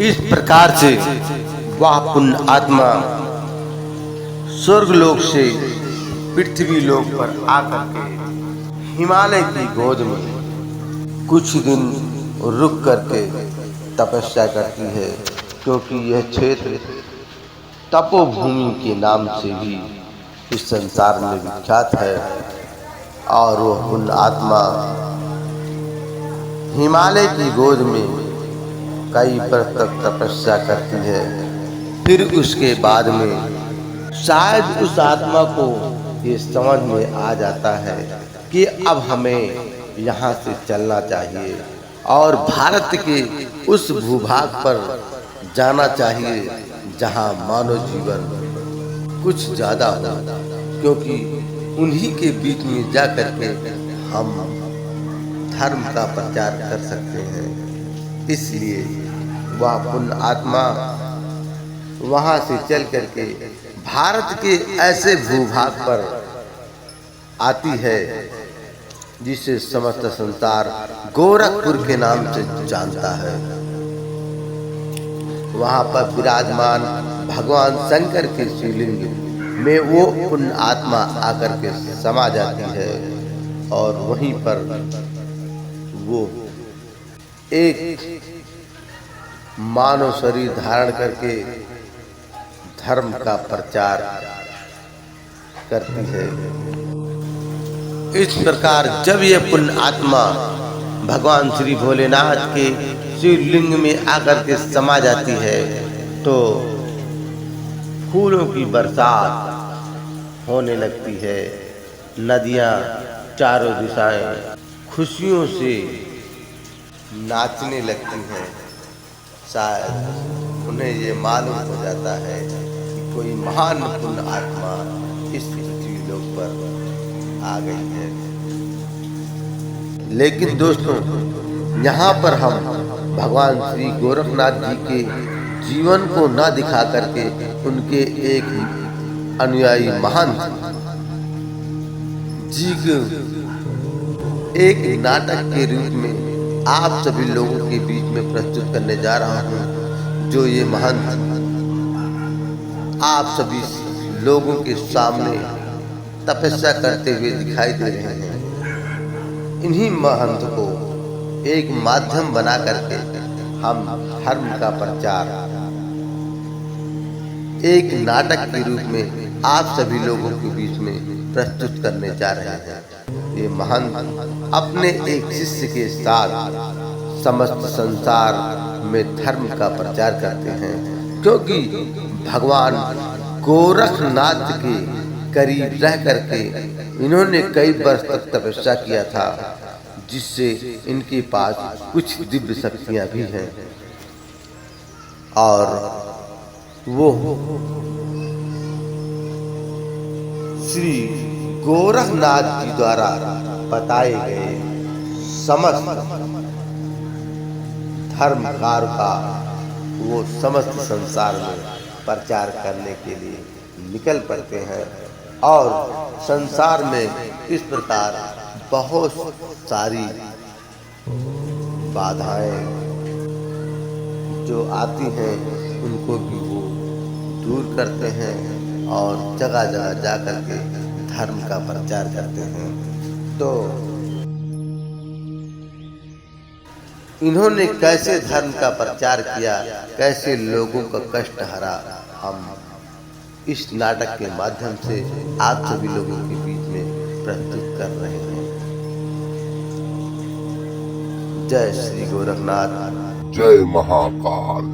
इस प्रकार से वह पुण्य आत्मा स्वर्गलोक से पृथ्वी लोक पर आकर के हिमालय की गोद में कुछ दिन रुक करके तपस्या करती है, क्योंकि यह क्षेत्र तपोभूमि के नाम से भी इस संसार में विख्यात है। और वह पुण्य आत्मा हिमालय की गोद में कई वर्ष तक तपस्या करती है। फिर उसके बाद में शायद उस आत्मा को ये समझ में आ जाता है कि अब हमें यहाँ से चलना चाहिए और भारत के उस भूभाग पर जाना चाहिए जहाँ मानव जीवन कुछ ज़्यादा हो, क्योंकि उन्हीं के बीच में जा करके हम धर्म का प्रचार कर सकते हैं। इसलिए वह पुण्य आत्मा वहाँ से चल करके भारत के ऐसे भूभाग पर आती है जिसे समस्त संसार गोरखपुर के नाम से जानता है। वहाँ पर विराजमान भगवान शंकर के शिवलिंग में वो पुण्य आत्मा आकर के समा जाती है और वहीं पर वो एक मानव शरीर धारण करके धर्म का प्रचार करती है। इस प्रकार जब यह पुण्य आत्मा भगवान श्री भोलेनाथ के शिवलिंग में आकर के समा जाती है तो फूलों की बरसात होने लगती है। नदियाँ चारों दिशाएं खुशियों से नाचने लगती हैं। शायद उन्हें ये मालूम हो जाता है कि कोई महान पुण्य आत्मा इस पृथ्वी लोक पर आ गई है। लेकिन दोस्तों, यहाँ पर हम भगवान श्री गोरखनाथ जी के जीवन को न दिखा करके उनके एक अनुयायी महंत जी को एक नाटक के रूप में आप सभी लोगों के बीच में प्रस्तुत करने जा रहा हूँ, जो ये महंत आप सभी लोगों के सामने तपस्या करते हुए दिखाई दे रहे हैं। इन्हीं महंत को एक माध्यम बना करके हम धर्म का प्रचार एक नाटक के रूप में आप सभी लोगों के बीच में प्रस्तुत करने जा रहे हैं। ये महंत अपने एक शिष्य के साथ समस्त संसार में धर्म का प्रचार करते हैं, क्योंकि भगवान गोरखनाथ के करीब रह करके इन्होंने कई वर्ष तक तपस्या किया था, जिससे इनके पास कुछ दिव्य शक्तियां भी हैं। और वो श्री गोरखनाथ जी द्वारा बताए गए समस्त धर्म कार्य का वो समस्त संसार में प्रचार करने के लिए निकल पड़ते हैं। और संसार में इस प्रकार बहुत सारी बाधाएं जो आती हैं उनको भी वो दूर करते हैं और जगह जगह जा कर के धर्म का प्रचार करते हैं। तो इन्होंने कैसे धर्म का प्रचार किया, कैसे लोगों का कष्ट हरा, हम इस नाटक के माध्यम से आप सभी लोगों के बीच में प्रस्तुत कर रहे हैं। जय श्री गोरखनाथ, जय महाकाल।